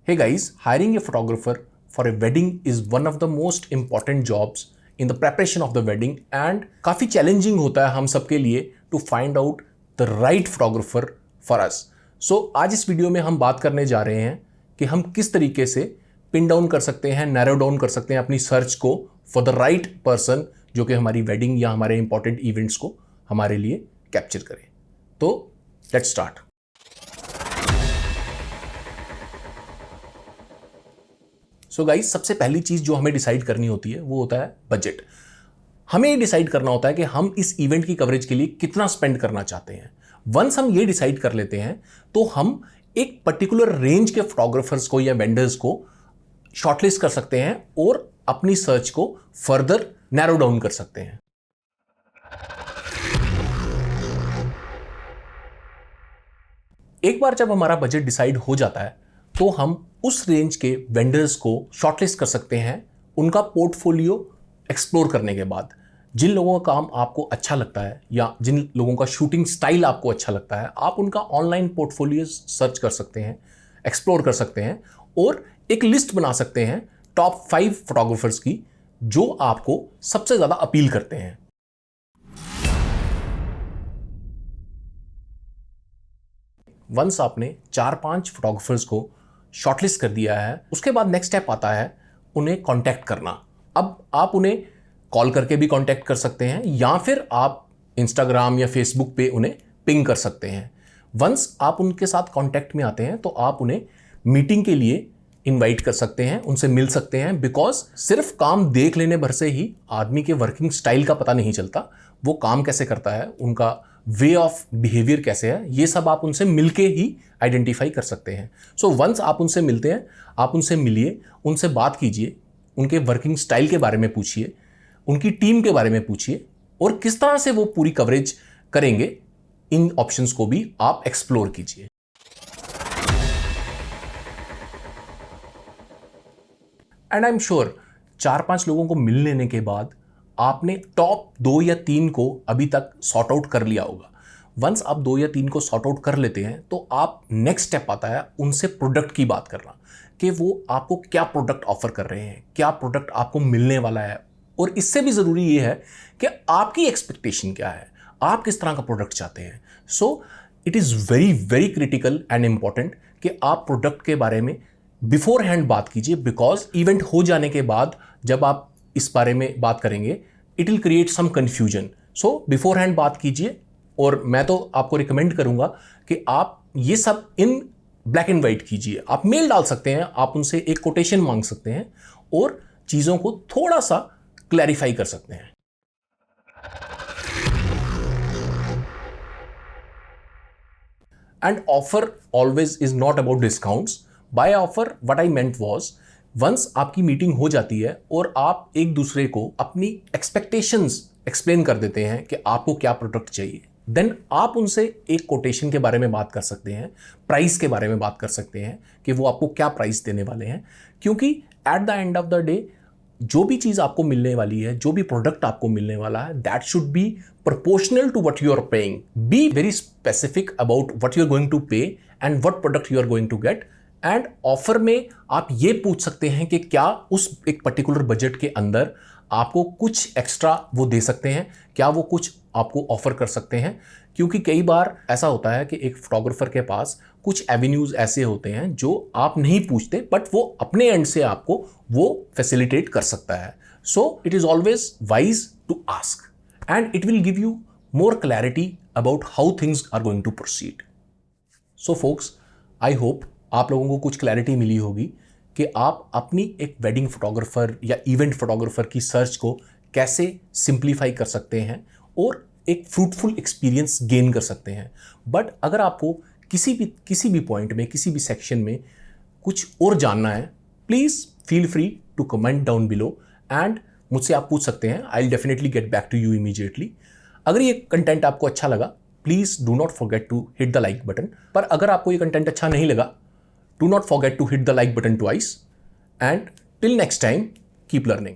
Hey guys, hiring a photographer for a wedding is one of the most important jobs in the preparation of the wedding and काफ़ी challenging होता है हम सबके लिए to find out the right photographer for us. So आज इस video में हम बात करने जा रहे हैं कि हम किस तरीके से पिन डाउन कर सकते हैं, नैरो डाउन कर सकते हैं अपनी सर्च को फॉर द राइट पर्सन जो कि हमारी वेडिंग या हमारे इंपॉर्टेंट इवेंट्स को हमारे लिए कैप्चर करे. तो लेट्स स्टार्ट. सो गाइस, सबसे पहली चीज जो हमें डिसाइड करनी होती है वो होता है बजट. हमें ये डिसाइड करना होता है कि हम इस इवेंट की कवरेज के लिए कितना स्पेंड करना चाहते हैं. वंस हम ये डिसाइड कर लेते हैं तो हम एक पर्टिकुलर रेंज के फोटोग्राफर्स को या वेंडर्स को शॉर्टलिस्ट कर सकते हैं और अपनी सर्च को फर्दर नैरो डाउन कर सकते हैं. एक बार जब हमारा बजट डिसाइड हो जाता है तो हम उस रेंज के वेंडर्स को शॉर्टलिस्ट कर सकते हैं उनका पोर्टफोलियो एक्सप्लोर करने के बाद. जिन लोगों का काम आपको अच्छा लगता है या जिन लोगों का शूटिंग स्टाइल आपको अच्छा लगता है, आप उनका ऑनलाइन पोर्टफोलियो सर्च कर सकते हैं, एक्सप्लोर कर सकते हैं और एक लिस्ट बना सकते हैं टॉप 5 फोटोग्राफर्स की जो आपको सबसे ज़्यादा अपील करते हैं. वंस आपने 4-5 फोटोग्राफर्स को शॉर्टलिस्ट कर दिया है, उसके बाद नेक्स्ट स्टेप आता है उन्हें कांटेक्ट करना. अब आप उन्हें कॉल करके भी कांटेक्ट कर सकते हैं या फिर आप इंस्टाग्राम या फेसबुक पे उन्हें पिंग कर सकते हैं. वंस आप उनके साथ कांटेक्ट में आते हैं तो आप उन्हें मीटिंग के लिए इनवाइट कर सकते हैं, उनसे मिल सकते हैं. बिकॉज सिर्फ काम देख लेने भर से ही आदमी के वर्किंग स्टाइल का पता नहीं चलता. वो काम कैसे करता है, उनका वे ऑफ बिहेवियर कैसे है, ये सब आप उनसे मिलके ही आइडेंटिफाई कर सकते हैं. सो वंस आप उनसे मिलते हैं, आप उनसे मिलिए, उनसे बात कीजिए, उनके वर्किंग स्टाइल के बारे में पूछिए, उनकी टीम के बारे में पूछिए और किस तरह से वो पूरी कवरेज करेंगे, इन ऑप्शंस को भी आप एक्सप्लोर कीजिए. एंड आई एम श्योर 4-5 लोगों को मिल लेने के बाद आपने टॉप 2 या 3 को अभी तक सॉर्ट आउट कर लिया होगा. वंस आप 2 या 3 को सॉर्ट आउट कर लेते हैं तो आप नेक्स्ट स्टेप आता है उनसे प्रोडक्ट की बात करना कि वो आपको क्या प्रोडक्ट ऑफर कर रहे हैं, क्या प्रोडक्ट आपको मिलने वाला है. और इससे भी ज़रूरी ये है कि आपकी एक्सपेक्टेशन क्या है, आप किस तरह का प्रोडक्ट चाहते हैं. सो it is very very critical and important कि आप प्रोडक्ट के बारे में बिफोर हैंड बात कीजिए. बिकॉज इवेंट हो जाने के बाद जब आप इस बारे में बात करेंगे it will create some confusion. So beforehand बात कीजिए और मैं तो आपको रिकमेंड करूंगा कि आप ये सब इन ब्लैक एंड वाइट कीजिए. आप मेल डाल सकते हैं, आप उनसे एक कोटेशन मांग सकते हैं और चीज़ों को थोड़ा सा क्लैरिफाई कर सकते हैं. And offer always is not about discounts. By offer what I meant was, once आपकी मीटिंग हो जाती है और आप एक दूसरे को अपनी एक्सपेक्टेशंस एक्सप्लेन कर देते हैं कि आपको क्या प्रोडक्ट चाहिए, देन आप उनसे एक कोटेशन के बारे में बात कर सकते हैं, प्राइस के बारे में बात कर सकते हैं कि वो आपको क्या प्राइस देने वाले हैं. क्योंकि at the end of the day जो भी चीज़ आपको मिलने वाली है, जो भी प्रोडक्ट आपको मिलने वाला है, that should be proportional to what you are paying. Be very specific about what you are going to pay and what product you are going to get. And offer में आप ये पूछ सकते हैं कि क्या उस एक पर्टिकुलर बजट के अंदर आपको कुछ एक्स्ट्रा वो दे सकते हैं, क्या वो कुछ आपको ऑफर कर सकते हैं. क्योंकि कई बार ऐसा होता है कि एक फोटोग्राफर के पास कुछ एवेन्यूज ऐसे होते हैं जो आप नहीं पूछते बट वो अपने एंड से आपको वो फैसिलिटेट कर सकता है. So it is always wise to ask and it will give you more clarity about how things are going to proceed. So folks, I hope आप लोगों को कुछ क्लैरिटी मिली होगी कि आप अपनी एक वेडिंग फोटोग्राफर या इवेंट फोटोग्राफर की सर्च को कैसे सिंप्लीफाई कर सकते हैं और एक फ्रूटफुल एक्सपीरियंस गेन कर सकते हैं. बट अगर आपको किसी भी पॉइंट में, किसी भी सेक्शन में कुछ और जानना है, please feel free to comment down below and मुझसे आप पूछ सकते हैं. I will definitely get back to you immediately. अगर ये कंटेंट आपको अच्छा लगा, please do not forget to hit the like button. पर अगर आपको ये कंटेंट अच्छा नहीं लगा, do not forget to hit the like button twice and till next time keep learning.